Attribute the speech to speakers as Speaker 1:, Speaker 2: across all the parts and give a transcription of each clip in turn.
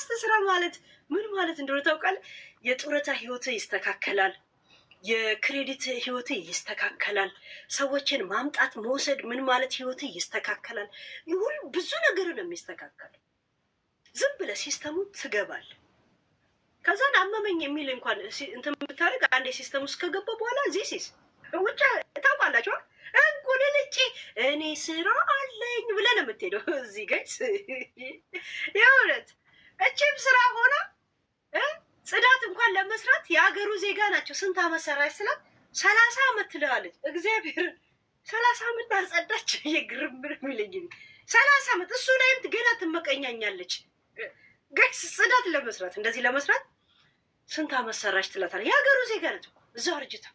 Speaker 1: ትራስት ስራ ማለት ምን ማለት እንደሆነ ታውቃለህ? የጡረታ ህይወት ይስተካከላል። የክሬዲት ህይወት ይስተካከላል። ሰዎችን ማምጣት መውሰድ ምን ማለት ህይወት ይስተካከላል። ይሁን ብዙ ነገር ነው የሚስተካከል። ዝም ብለህ ሲስተሙ ትገባል። ከዛን አመመኝ የሚል እንኳን እንትን የምታደርግ አንድ ሲስተም ውስጥ ከገባ በኋላ ዚሲስ ውጭ ታውቃላችሁ። እንቁልልጭ እኔ ስራ አለኝ ብለህ ነው የምትሄደው። እዚህ ገጽ የእውነት እችም ስራ ሆና ጽዳት እንኳን ለመስራት የሀገሩ ዜጋ ናቸው። ስንት አመት ሰራች ስላት 30 አመት ትለዋለች። እግዚአብሔር 30 አመት አጸዳች። የግርም የሚለኝ 30 አመት እሱ ላይም ገና ትመቀኛኛለች። ገጽ ጽዳት ለመስራት እንደዚህ ለመስራት ስንት አመት ሰራች ትላታለች። የሀገሩ ዜጋ ናት እኮ እዛው አርጅታ።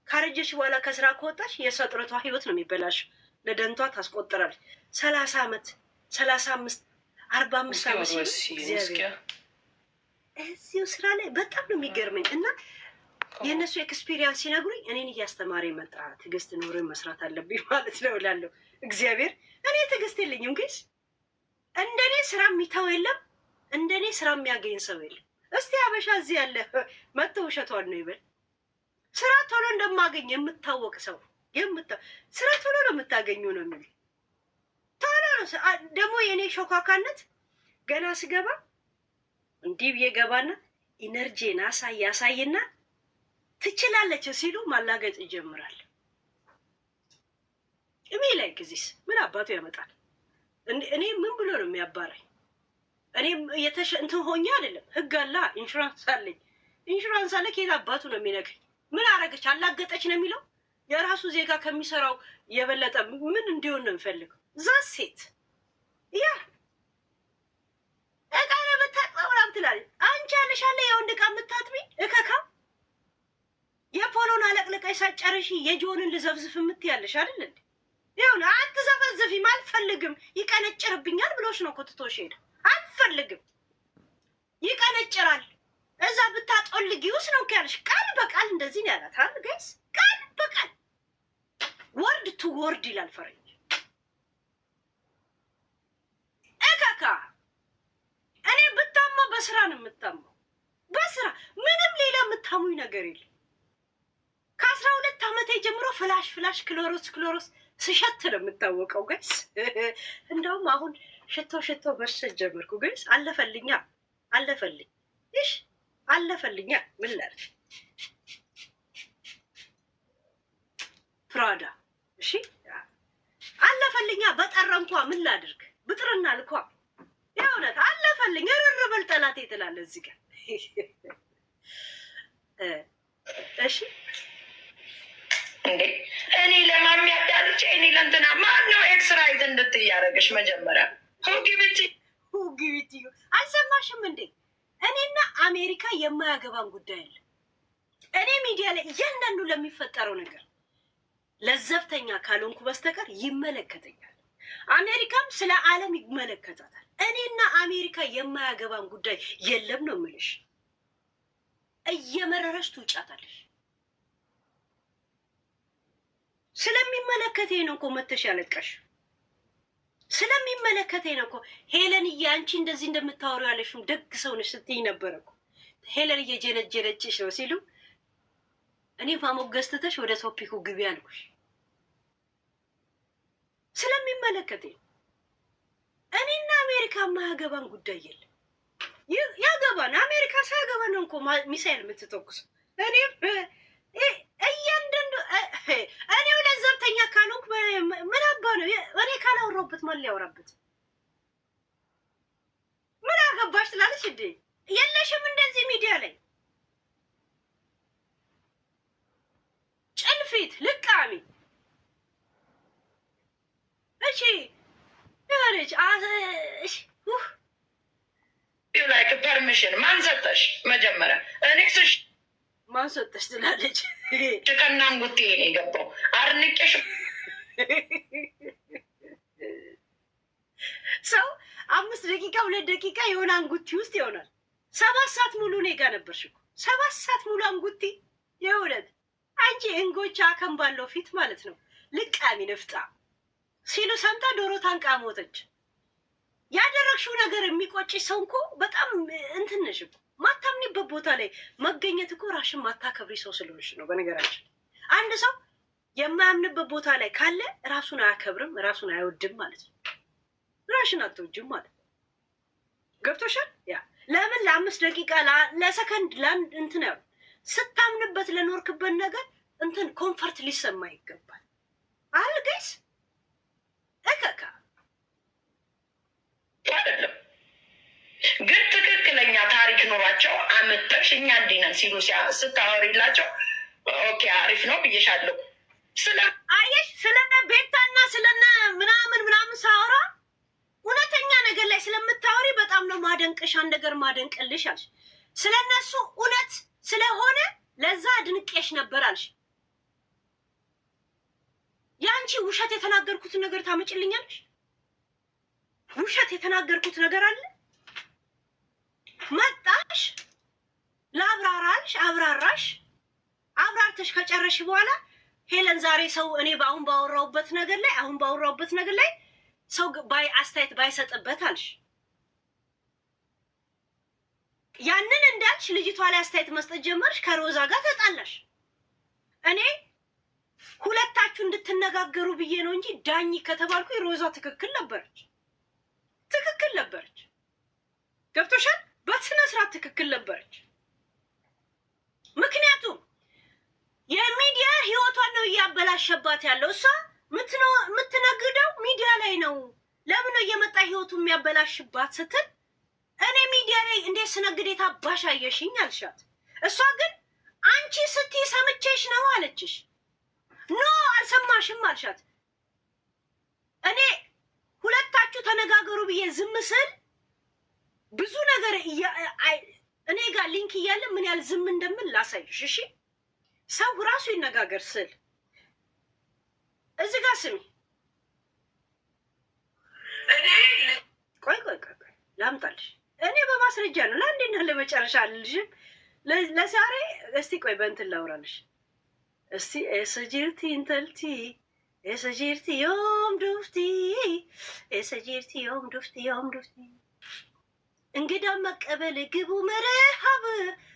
Speaker 1: ካረጀች በኋላ ከስራ ከወጣች የእሷ ጡረቷ ህይወት ነው የሚበላሽ። ለደንቷ ታስቆጥራለች። 30 አመት 35 45 አመት እግዚአብሔር እዚሁ ስራ ላይ በጣም ነው የሚገርመኝ። እና የእነሱ ኤክስፒሪየንስ ሲነግሩኝ እኔን እያስተማሪ መጣ። ትዕግስት ኖሮ መስራት አለብኝ ማለት ነው እላለሁ። እግዚአብሔር እኔ ትዕግስት የለኝም። ግን እንደኔ ስራ የሚተው የለም፣ እንደኔ ስራ የሚያገኝ ሰው የለም። እስቲ አበሻ እዚህ ያለ መጥቶ ውሸቷን ነው ይበል። ስራ ቶሎ እንደማገኝ የምታወቅ ሰው ስራ ቶሎ ነው የምታገኙ ነው የሚል ቶሎ ነው። ደግሞ የእኔ ሾካካነት ገና ስገባ እንዲህ የገባና ኢነርጂን ያሳይና ትችላለች ሲሉ ማላገጥ ይጀምራል። እሚ ላይ ጊዜስ ምን አባቱ ያመጣል? እኔ ምን ብሎ ነው የሚያባራኝ? እኔ እንትን ሆኜ አይደለም። ህግ አለ፣ ኢንሹራንስ አለኝ። ኢንሹራንስ አለ። ከየት አባቱ ነው የሚነግረኝ? ምን አረገች አላገጠች ነው የሚለው? የራሱ ዜጋ ከሚሰራው የበለጠ ምን እንዲሆን ነው የሚፈልገው? ዛት ሴት ያ እቃ ለምታጥበው ምናምን ትላለች። አንቺ ያለሻለ የወንድ እቃ የምታጥቢ እከካ የፖሎን አለቅልቀሽ ሳጨርሺ የጆንን ልዘፍዝፍ የምትያለሽ አይደል እንዴ? ይሁን አትዘፈዝፊም፣ አልፈልግም ይቀነጭርብኛል ብሎሽ ነው ኮትቶሽ ሄደ። አልፈልግም ይቀነጭራል። እዛ ብታጦልጊውስ ነው ያለሽ። ቃል በቃል እንደዚህ ነው ያላት አይደል ጋይስ? ቃል በቃል ወርድ ቱ ወርድ ይላል ፈረንጅ። እከካ እኔ ብታማው በስራ ነው የምታማው። በስራ ምንም ሌላ የምታሙኝ ነገር የለም። ከ12 ዓመቴ ጀምሮ ፍላሽ ክሎሮስ ስሸት ነው የምታወቀው ጋይስ። እንደውም አሁን ሽቶ መርሸት ጀመርኩ ጋይስ። አለፈልኝ። እሺ አለፈልኛ። ምን ላድርግ? ፕራዳ እሺ አለፈልኛ። በጠረንኳ ምን ላድርግ? ብጥርና ልኳ የእውነት አለፈልኝ። ርርበል ጠላቴ ትላለህ እዚህ ጋር። እሺ
Speaker 2: እንዴ እኔ ለማሚ ያዳርቼ እኔ ለእንትና ማነው ኤክስራይዝ እንድትያረገሽ መጀመሪያ
Speaker 1: ሁጊቢቲ አልሰማሽም እንዴ? እኔና አሜሪካ የማያገባን ጉዳይ አለ። እኔ ሚዲያ ላይ እያንዳንዱ ለሚፈጠረው ነገር ለዘብተኛ ካልሆንኩ በስተቀር ይመለከተኛል። አሜሪካም ስለ ዓለም ይመለከታታል። እኔና አሜሪካ የማያገባን ጉዳይ የለም ነው የምልሽ። እየመረረሽ ትውጫታለሽ። ስለሚመለከተኝ ነው እኮ መተሽ ያለቀሽ። ስለሚመለከተኝ ነው እኮ ሄለንዬ፣ አንቺ እንደዚህ እንደምታወሪው ያለሽው ደግ ሰው ነሽ ስትይኝ ነበር እኮ። ሄለንዬ ጀነጀነችሽ ነው ሲሉ እኔ ማሞገስ ትተሽ ወደ ቶፒኩ ግቢ አልኩሽ። ስለሚመለከተኝ እኔና አሜሪካ ማያገባን ጉዳይ የለም። ያገባን አሜሪካ ሳያገባን ነው እኮ ሚሳይል የምትተኩሰው። እኔም እያንዳንዱ እኔው ለዘብተኛ ካልሆንኩ ምን አባ ነው? እኔ ካላወራሁበት ማን ሊያወራበት? ምን አገባሽ ትላለች እንዴ? የለሽም እንደዚህ ሚዲያ ላይ ጭልፊት ልቃሚ። እሺ ያለች
Speaker 2: ላይክ ፐርሚሽን ማን ሰጠሽ? መጀመሪያ እኔክስሽ
Speaker 1: ማን ሰጠሽ ትላለች።
Speaker 2: ጭቀና አንጉቴ ነው የገባው። አርንቄሽ
Speaker 1: ሰው 5 ደቂቃ 2 ደቂቃ የሆነ አንጉቲ ውስጥ ይሆናል። 7 ሰዓት ሙሉ እኔ ጋር ነበርሽ እኮ 7 ሰዓት ሙሉ አንጉቲ የእውነት አንቺ እንጎቻ አከምባለው ፊት ማለት ነው። ልቃሚ ነፍጣ ሲሉ ሰምታ ዶሮ ታንቃ ሞተች። ያደረግሽው ነገር የሚቆጭሽ ሰው እኮ በጣም እንትን ነሽ እኮ። ማታምኒበት ቦታ ላይ መገኘት እኮ ራሽን ማታከብሪ ሰው ስለሆንሽ ነው። በነገራችን አንድ ሰው የማያምንበት ቦታ ላይ ካለ ራሱን አያከብርም፣ ራሱን አይወድም ማለት ነው። ራሽን አትወጂም ማለት ነው። ገብቶሻል? ያ ለምን ለ5 ደቂቃ ለሰከንድ ለአንድ እንትን ያሉ ስታምንበት ለኖርክበት ነገር እንትን ኮንፈርት ሊሰማ ይገባል። አልገስ እከካ
Speaker 2: አይደለም ግን ትክክለኛ ታሪክ ኖሯቸው አመጠሽ እኛ እንዲህ ነን ሲሉ ስታወሪላቸው ኦኬ አሪፍ ነው ብዬሻለሁ።
Speaker 1: አየሽ ስለነ ቤታና ስለነ ምናምን ሳወራ እውነተኛ ነገር ላይ ስለምታወሪ በጣም ነው ማደንቅሽ። አንድ ነገር ማደንቅልሽ አልሽ። ስለነሱ እውነት ስለሆነ ለዛ ድንቄሽ ነበር አልሽ። ያንቺ ውሸት የተናገርኩት ነገር ታመጭልኛለሽ? ውሸት የተናገርኩት ነገር አለ? መጣሽ ለአብራራሽ አብራርተሽ ከጨረሽ በኋላ ሄለን ዛሬ ሰው እኔ አሁን ባወራውበት ነገር ላይ ሰው አስተያየት ባይሰጥበት አልሽ። ያንን እንዳልሽ ልጅቷ ላይ አስተያየት መስጠት ጀመርሽ። ከሮዛ ጋር ተጣላሽ። እኔ ሁለታችሁ እንድትነጋገሩ ብዬ ነው እንጂ ዳኝ ከተባልኩ ሮዛ ትክክል ነበረች። ገብቶሻል? በስነ ስርዓት ትክክል ነበረች። ምክንያቱም የሚዲያ ህይወቷን ነው እያበላሸባት ያለው። እሷ የምትነግደው ሚዲያ ላይ ነው። ለምን ነው እየመጣ ህይወቱ የሚያበላሽባት ስትል እኔ ሚዲያ ላይ እንዴት ስነግድ የታባሽ አየሽኝ አልሻት። እሷ ግን አንቺ ስትይ ሰምቼሽ ነው አለችሽ። ኖ አልሰማሽም አልሻት። እኔ ሁለታችሁ ተነጋገሩ ብዬ ዝም ስል ብዙ ነገር እኔ ጋር ሊንክ እያለ ምን ያህል ዝም እንደምን ላሳይሽ። እሺ ሰው ራሱ ይነጋገር ስል እዚህ ጋር ስሚ። ቆይ ላምጣልሽ። እኔ በማስረጃ ነው ለአንዴና ለመጨረሻ አልልሽም። ለዛሬ እስቲ ቆይ በእንትን ላውራልሽ። እስቲ ኤሰጂርቲ እንተልቲ ኤሰጂርቲ ዮም ዱፍቲ ኤሰጂርቲ ዮም ዱፍቲ እንግዳ መቀበል ግቡ መረሃብ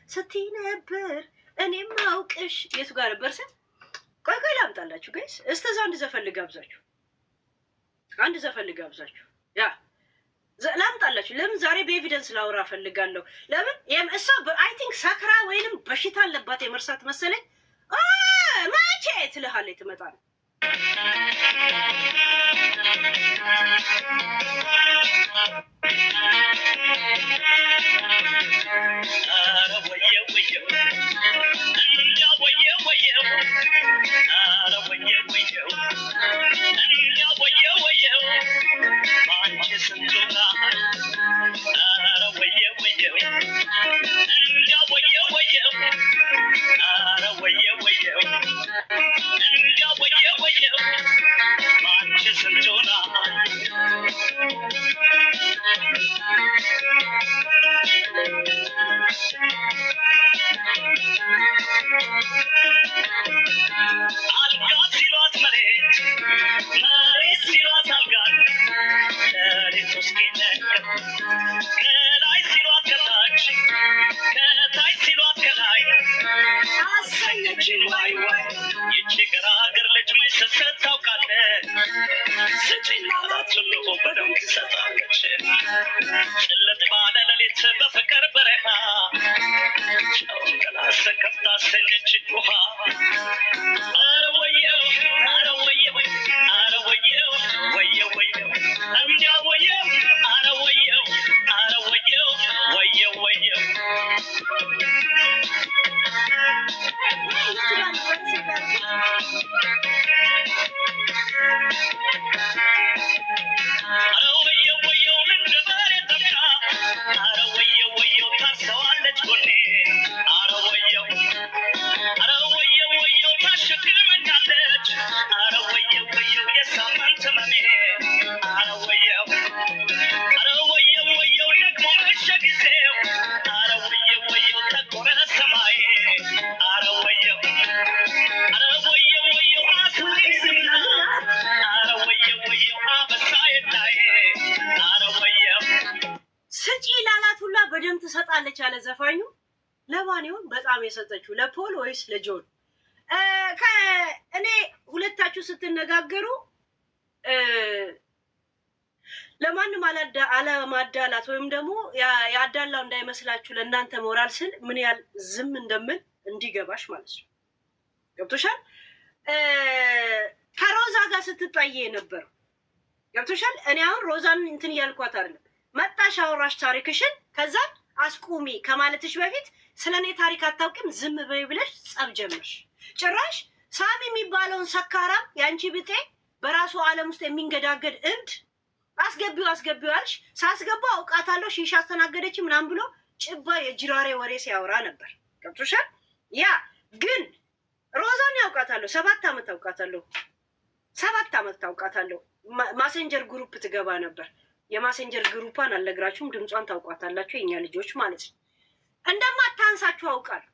Speaker 1: ስትይ ነበር እኔም አውቅሽ። የቱ ጋር ነበር ስል ቆይ ላምጣላችሁ ጋይስ። እስከዛ አንድ ዘፈን ልጋብዛችሁ። ያ ላምጣላችሁ። ለምን ዛሬ በኤቪደንስ ላውራ ፈልጋለሁ። ለምን እሷ አይ ቲንክ ሰክራ ወይንም በሽታ አለባት የመርሳት መሰለኝ። መቼ ትልሃለች ትመጣ ነው ቃላት ሁላ በደንብ ትሰጣለች አለ ዘፋኙ። ለማን ይሆን በጣም የሰጠችው? ለፖል ወይስ ለጆን? እኔ ሁለታችሁ ስትነጋገሩ ለማንም አለማዳላት ወይም ደግሞ ያዳላው እንዳይመስላችሁ ለእናንተ ሞራል ስል ምን ያህል ዝም እንደምን እንዲገባሽ ማለት ነው። ገብቶሻል? ከሮዛ ጋር ስትጣየ የነበረው ገብቶሻል? እኔ አሁን ሮዛን እንትን እያልኳት አይደለም። መጣሽ አወራሽ ታሪክሽን፣ ከዛ አስቁሚ ከማለትሽ በፊት ስለ እኔ ታሪክ አታውቂም ዝም በይ ብለሽ ጸብ ጀመርሽ። ጭራሽ ሳሚ የሚባለውን ሰካራም የአንቺ ብጤ በራሱ ዓለም ውስጥ የሚንገዳገድ እብድ አስገቢው አልሽ። ሳስገባው አውቃታለሁ ሺሻ አስተናገደች ምናምን ብሎ ጭባ የጅራሬ ወሬ ሲያወራ ነበር። ገብቶሻል? ያ ግን ሮዛን ያውቃታለሁ። 7 ዓመት አውቃታለሁ። 7 ዓመት ታውቃታለሁ። ማሴንጀር ግሩፕ ትገባ ነበር። የማሴንጀር ግሩፓን አልነግራችሁም፣ ድምጿን ታውቋታላችሁ የኛ ልጆች ማለት ነው። እንደማታንሳችሁ አውቃለሁ።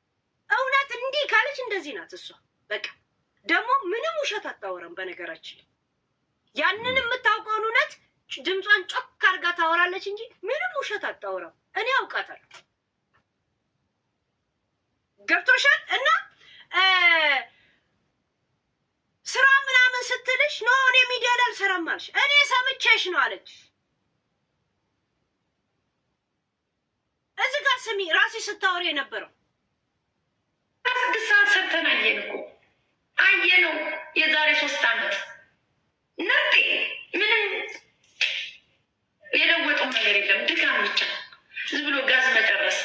Speaker 1: እውነት እንዲህ ካለች እንደዚህ ናት እሷ። በቃ ደግሞ ምንም ውሸት አታወራም። በነገራችን ያንን የምታውቀውን እውነት ድምጿን ጮክ አድርጋ ታወራለች እንጂ ምንም ውሸት አታወራም። እኔ አውቃታለሁ። ገብቶሻል? እና ስራ ምናምን ስትልሽ ነው እኔ ሚዲያ ላይ አልሰራም አልሽ። እኔ ሰምቼሽ ነው አለች። እዚህ ጋር ስሚ፣ ራሴ ስታወሪ የነበረው
Speaker 2: 6 ሰዓት ሰርተን አየን እኮ አየነው። የዛሬ 3 ዓመት ነጤ ምንም የለወጠው ነገር የለም። ድካም ብቻ ዝም ብሎ ጋዝ መጨረስ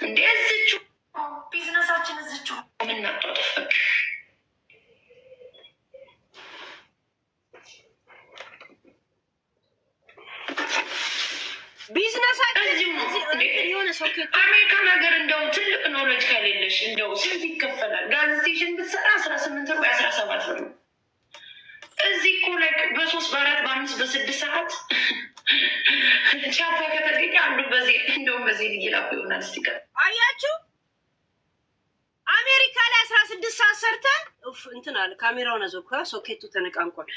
Speaker 2: እንዴ። እዝቹ ቢዝነሳችን እዝቹ ምናጧጠፈቅ አሜሪካን ሀገር እንደው ትልቅ ኖሌጅ ከሌለሽ እንደው ስንት ይከፈላል? ጋዜቴሽን ብትሰራ 18 ወይ 17 ነው። እዚህ እኮ ላይ በ3 በ4 በ5 በ6 ሰዓት ቻፓ ከተገኘ አንዱ በዚህ እንደውም በዚህ ልይላኩ ይሆናል። እስቲ
Speaker 1: አያችሁ አሜሪካ ላይ 16 ሰዓት ሰርተን እንትን አለ ካሜራው ነው ዘኳ ሶኬቱ ተነቃንቋል።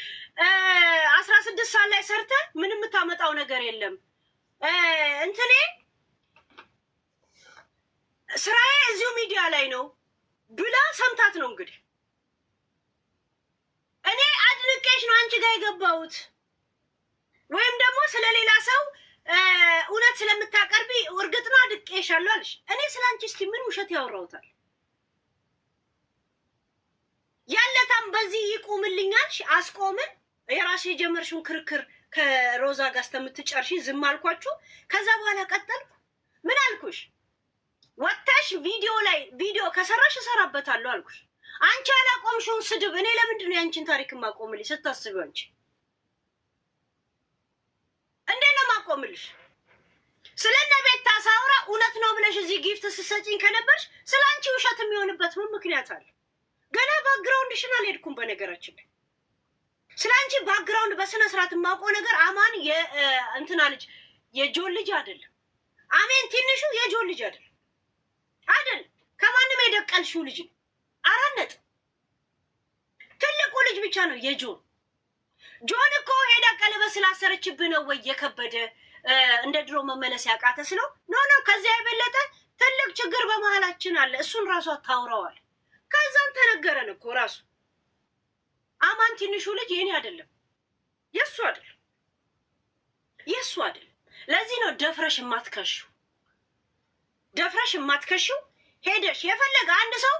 Speaker 1: 16 ሰዓት ላይ ሰርተን ምንም የምታመጣው ነገር የለም። እንትኔ ስራዬ እዚሁ ሚዲያ ላይ ነው ብላ ሰምታት ነው እንግዲህ። እኔ አድንቄሽ ነው አንቺ ጋር የገባሁት ወይም ደግሞ ስለሌላ ሰው እውነት ስለምታቀርቢ እርግጥ ነው አድንቄሻለሁ አለሽ። እኔ ስላንቺ እስቲ ምን ውሸት ያወራውታል? ያለታም በዚህ ይቁምልኛል አስቆምን። የራሴ የጀመርሽውን ክርክር ከሮዛ ጋር እስከምትጨርሺ ዝም አልኳችሁ። ከዛ በኋላ ቀጠልኩ። ምን አልኩሽ? ወጥተሽ ቪዲዮ ከሰራሽ እሰራበታለሁ አልኩሽ። አንቺ ያላቆምሽውን ስድብ እኔ ለምንድን ነው ያንቺን ታሪክ ማቆምልኝ? ስታስቢው አንቺ እንዴት ነው ማቆምልሽ? ስለነ ቤታ ሳውራ እውነት ነው ብለሽ እዚህ ጊፍት ስትሰጪኝ ከነበርሽ ስለ አንቺ ውሸት የሚሆንበት ምን ምክንያት አለ? ገና ባክግራውንድሽን አልሄድኩም። በነገራችን ላይ ስለ አንቺ ባክግራውንድ በስነ ስርዓት የማውቀው ነገር አማን እንትና ልጅ የጆን ልጅ አይደለም። አሜን ትንሹ የጆን ልጅ አይደለም። ከማንም የደቀልሽው ልጅ ነው። 4 ነጥብ ትልቁ ልጅ ብቻ ነው የጆን። ጆን እኮ ሄዳ ቀለበት ስላሰረችብህ ነው ወይ የከበደ እንደ ድሮ መመለስ ያቃተ ስለው ኖ ከዚያ የበለጠ ትልቅ ችግር በመሀላችን አለ። እሱን ራሷ ታውራዋል። ከዛም ተነገረን እኮ ራሱ አማን ትንሹ ልጅ የኔ አይደለም የሱ አይደለም። ለዚህ ነው ደፍረሽ የማትከሽው ሄደሽ የፈለገ አንድ ሰው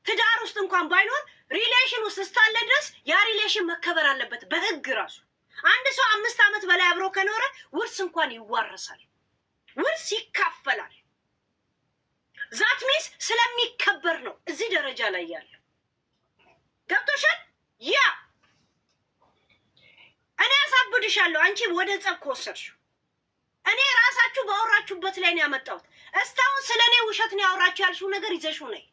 Speaker 1: ትዳር ውስጥ እንኳን ባይኖር ሪሌሽን ውስጥ እስካለ ድረስ ያ ሪሌሽን መከበር አለበት በህግ ራሱ። አንድ ሰው 5 ዓመት በላይ አብሮ ከኖረ ውርስ እንኳን ይዋረሳል፣ ውርስ ይካፈላል። ዛት ሚስ ስለሚከበር ነው እዚህ ደረጃ ላይ ያለው። ገብቶሻል? ያ እኔ አሳብድሻለሁ አንቺ ወደ ጸብ ከወሰድሽው። እኔ ራሳችሁ ባወራችሁበት ላይ ነው ያመጣሁት። እስካሁን ስለኔ ውሸት ነው ያወራችሁ ያልሽው ነገር ይዘሽው ነይ።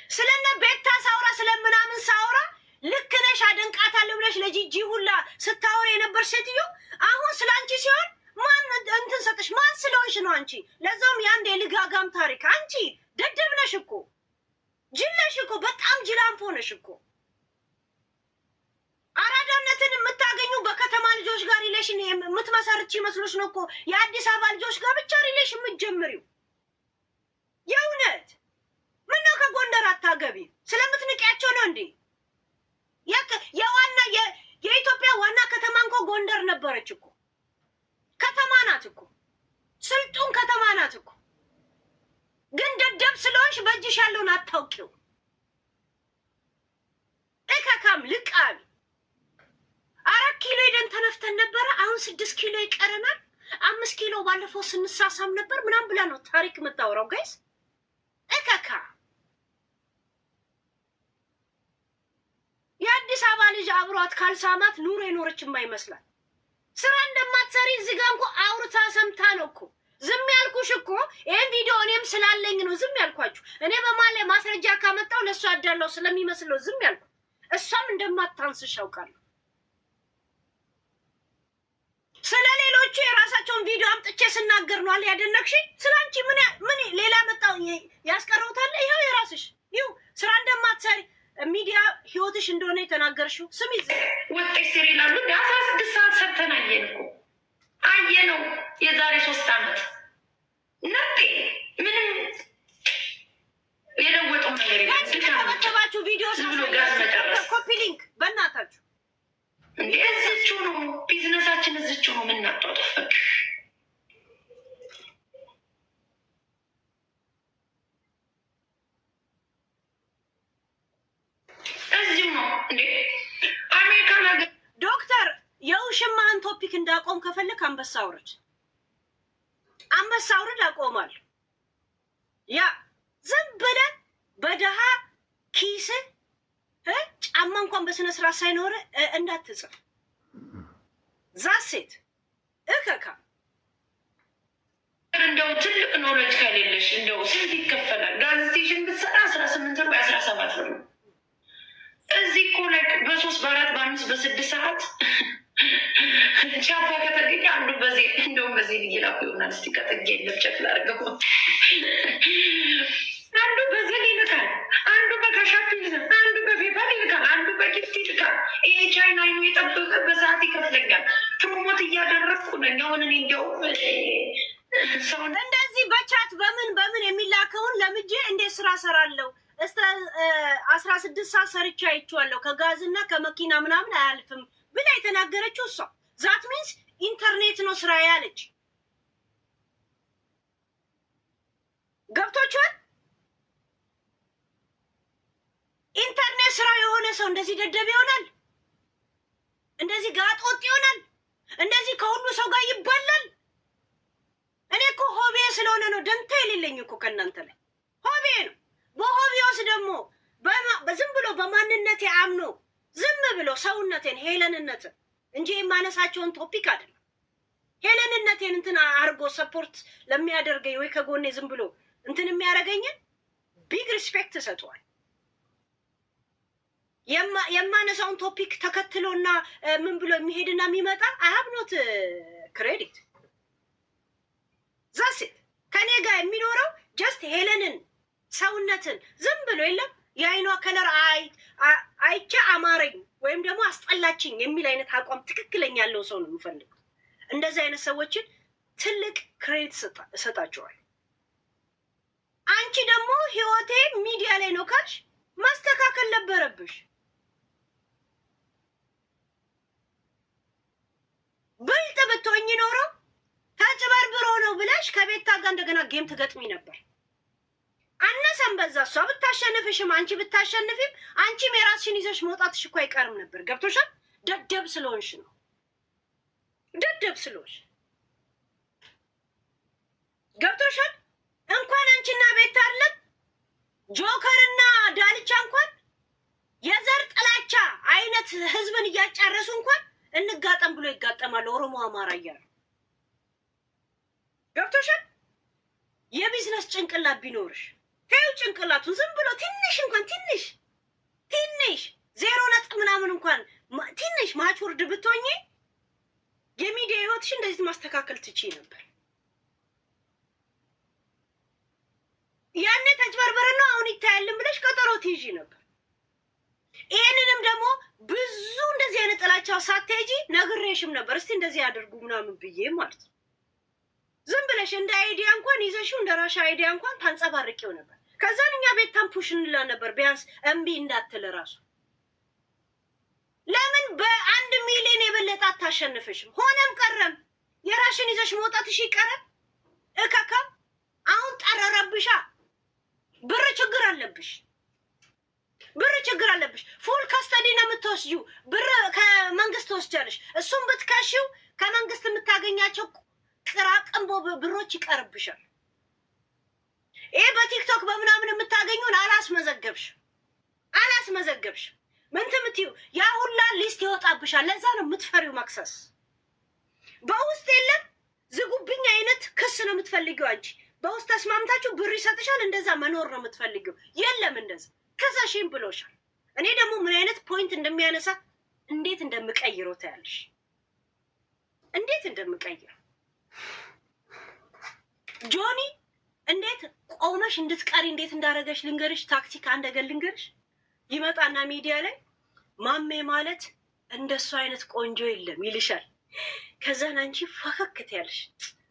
Speaker 1: ስለነ ቤታ ሳውራ ስለምናምን ሳውራ ልክ ነሽ አደንቃታለሁ ብለሽ ለጂጂ ሁላ ስታወሪ የነበር ሴትዮ አሁን ስላንቺ ሲሆን ማን እንትን ሰጥሽ? ማን ስለሆንሽ ነው አንቺ? ለዛም ያንድ የልጋጋም ታሪክ። አንቺ ደደብ ነሽ እኮ፣ ጅል ነሽ እኮ፣ በጣም ጅላንፎ ነሽ እኮ። አራዳነትን የምታገኙ በከተማ ልጆች ጋር ሪሌሽን የምትመሰርች ይመስሎች ነው እኮ የአዲስ አበባ ልጆች ጋር ብቻ ሪሌሽን የምትጀምሪው። የእውነት ምነው ከጎንደር አታገቢ? ስለምትንቂያቸው ነው እንዴ? የዋና የኢትዮጵያ ዋና ከተማ እንኮ ጎንደር ነበረች እኮ። ከተማ ናት እኮ፣ ስልጡን ከተማ ናት እኮ። ግን ደደብ ስለሆንሽ በእጅሽ ያለውን አታውቂው። እከካም ልቃል 4 ኪሎ ሄደን ተነፍተን ነበረ። አሁን 6 ኪሎ ይቀረናል። 5 ኪሎ ባለፈው ስንሳሳም ነበር ምናምን ብላ ነው ታሪክ የምታወራው። ጋይስ እከካ የአዲስ አበባ ልጅ አብሯት ካልሳማት ኑሮ የኖረች የማይመስላት ስራ እንደማትሰሪ እዚህ ጋር እንኳ አውርታ ሰምታ ነው እኮ ዝም ያልኩሽ እኮ። ይህን ቪዲዮ እኔም ስላለኝ ነው ዝም ያልኳችሁ። እኔ በማለ ማስረጃ ካመጣው ለእሱ ያዳለው ስለሚመስለው ዝም ያልኩ። እሷም እንደማታንስሽ ያውቃለሁ። ስለ ሌሎቹ የራሳቸውን ቪዲዮ አምጥቼ ስናገር ነው አለ ያደነቅሽ። ስለ አንቺ ምን ሌላ መጣው ያስቀረውታል? ይኸው የራስሽ ይኸው ስራ እንደማትሰሪ ሚዲያ ህይወትሽ እንደሆነ የተናገርሽው ስም ይዘ
Speaker 2: ወጤ ስር ይላሉ። 16 ሰዓት ሰርተን አየን እኮ አየነው። የዛሬ 3 ዓመት ነጤ ምንም የለወጠው ነገር
Speaker 1: የተመተባችሁ ቪዲዮ ኮፒ ሊንክ በእናታችሁ
Speaker 2: እንዴ! እዝቹ ነው ቢዝነሳችን፣ እዝቹ ነው የምናጧጠፈቅ። እዚሁ ነው እንዴ አሜሪካን ሀገር።
Speaker 1: ዶክተር የውሽማን ቶፒክ እንዳቆም ከፈለክ አንበሳ አውርድ፣ አንበሳ አውርድ፣ አቆማለሁ። ያ ዝም ብለን በደሃ ኪስ ጫማ እንኳን በስነ ስርዓት ሳይኖር እንዳትጽፍ። ዛሴት እከካ
Speaker 2: እንደው ትልቅ ኖሌጅ ከሌለሽ እንደው ስንት ይከፈላል? ጋዝ ስቴሽን ብትሰራ 18 ብር 17 ብር ነው። እዚህ እኮ ላይ በ3 በ4 በ5 በ6 ሰዓት ቻፓ ከተገኘ አንዱ በዚህ እንደውም በዚህ ልይላኩ ይሆናል። እስቲ ከጥጌ ለብቸክ ላርገው አንዱ በዘል ይልካል፣ አንዱ በካሻፕ ይልካል፣ አንዱ በፔፓል ይልካል፣ አንዱ በጊፍት ይልካል። ይሄ ቻይና አይኑ የጠበቀ በሰዓት ይከፍለኛል። ፕሮሞት እያደረግኩ ነኝ። አሁን እኔ እንዲያውም ሰውን
Speaker 1: እንደዚህ በቻት በምን የሚላከውን ለምጄ እንዴት ስራ ሰራለሁ። እስከ 16 ሰዓት ሰርቻ አይቼዋለሁ። ከጋዝና ከመኪና ምናምን አያልፍም ብላ የተናገረችው እሷ። ዛት ሚንስ ኢንተርኔት ነው ስራ ያለች። ገብቶቿል። ኢንተርኔት ስራ የሆነ ሰው እንደዚህ ደደብ ይሆናል? እንደዚህ ጋጥ ወጥ ይሆናል? እንደዚህ ከሁሉ ሰው ጋር ይባላል? እኔ እኮ ሆቤ ስለሆነ ነው ደንታ የሌለኝ እኮ ከእናንተ ላይ ሆቤ ነው። በሆቢውስ ደግሞ ዝም ብሎ በማንነቴ አምኖ ዝም ብሎ ሰውነቴን ሄለንነትን እንጂ የማነሳቸውን ቶፒክ አይደለም። ሄለንነቴን እንትን አርጎ ሰፖርት ለሚያደርገኝ ወይ ከጎኔ ዝም ብሎ እንትን የሚያደርገኝን ቢግ ሪስፔክት ሰጥቷል። የማነሳውን ቶፒክ ተከትሎና ምን ብሎ የሚሄድና የሚመጣ አያብኖት ክሬዲት ዛሴ ከኔ ጋር የሚኖረው ጀስት ሄለንን ሰውነትን ዝም ብሎ የለም የአይኗ ከለር አይቼ አማረኝ ወይም ደግሞ አስጠላችኝ የሚል አይነት አቋም ትክክለኛ ያለው ሰው ነው የምፈልገው። እንደዚህ አይነት ሰዎችን ትልቅ ክሬዲት እሰጣቸዋል። አንቺ ደግሞ ህይወቴ ሚዲያ ላይ ነው ካልሽ ማስተካከል ነበረብሽ። ብልጥ ብትሆኝ ኖሮ ተጭበርብሮ ነው ብለሽ ከቤታ ጋር እንደገና ጌም ትገጥሚ ነበር። አነሰም በዛ እሷ ብታሸንፍሽም አንቺ ብታሸንፊም አንቺም የራስሽን ይዘሽ መውጣትሽ እኮ አይቀርም ነበር። ገብቶሻል? ደደብ ስለሆንሽ ነው። ደደብ ስለሆንሽ ገብቶሻል? እንኳን አንቺና ቤት አለም ጆከርና ዳልቻ እንኳን የዘር ጥላቻ አይነት ህዝብን እያጫረሱ እንኳን እንጋጠም ብሎ ይጋጠማል። ኦሮሞ አማራ እያሉ ገብቶሻል? የቢዝነስ ጭንቅላት ቢኖርሽ ተይው ጭንቅላቱን ዝም ብሎ ትንሽ እንኳን ትንሽ 0 ምናምን እንኳን ትንሽ ማቹርድ ብትሆኚ የሚዲያ ህይወትሽ እንደዚህ ማስተካከል ትችይ ነበር። ያኔ ተጭበርበረ ነው አሁን ይታያልን ብለሽ ቀጠሮ ትይዢ ነበር። ይሄንንም ደግሞ ብዙ እንደዚህ አይነት ጥላቻው ሳትሄጂ ነግሬሽም ነበር። እስቲ እንደዚህ ያደርጉ ምናምን ብዬ ማለት ነው። ዝም ብለሽ እንደ አይዲያ እንኳን ይዘሽው እንደ ራሻ አይዲያ እንኳን ታንጸባርቂው ነበር። ከዛን እኛ ቤት ታምፑሽ እንላ ነበር ቢያንስ እምቢ እንዳትል ራሱ። ለምን በ1 ሚሊዮን የበለጠ አታሸንፍሽም? ሆነም ቀረም የራሽን ይዘሽ መውጣትሽ ይቀርም እከካ። አሁን ጠረረብሻ። ብር ችግር አለብሽ፣ ብር ችግር አለብሽ። ፉል ከስተዲ ነው የምትወስጂው። ብር ከመንግስት ትወስጃለሽ። እሱም ብትከሺው ከመንግስት የምታገኛቸው ቅራቅንቦ ብሮች ይቀርብሻል። ይሄ በቲክቶክ በምናምን የምታገኙን አላስመዘገብሽ ምን ትምትዩ ያ ሁላ ሊስት ይወጣብሻል። ለዛ ነው የምትፈሪው መክሰስ። በውስጥ የለም ዝጉብኝ አይነት ክስ ነው የምትፈልጊው አንቺ። በውስጥ ተስማምታችሁ ብር ይሰጥሻል። እንደዛ መኖር ነው የምትፈልጊው። የለም እንደዛ ከዛሽም ብሎሻል። እኔ ደግሞ ምን አይነት ፖይንት እንደሚያነሳ እንዴት እንደምቀይረው ታያለሽ። እንዴት እንደምቀይረው ጆኒ እንዴት ቆመሽ እንድትቀሪ እንዴት እንዳረገሽ ልንገርሽ። ታክቲክ አንደገል ልንገርሽ። ይመጣና ሚዲያ ላይ ማሜ ማለት እንደሱ አይነት ቆንጆ የለም ይልሻል። ከዛን አንቺ ፈከክት ያለሽ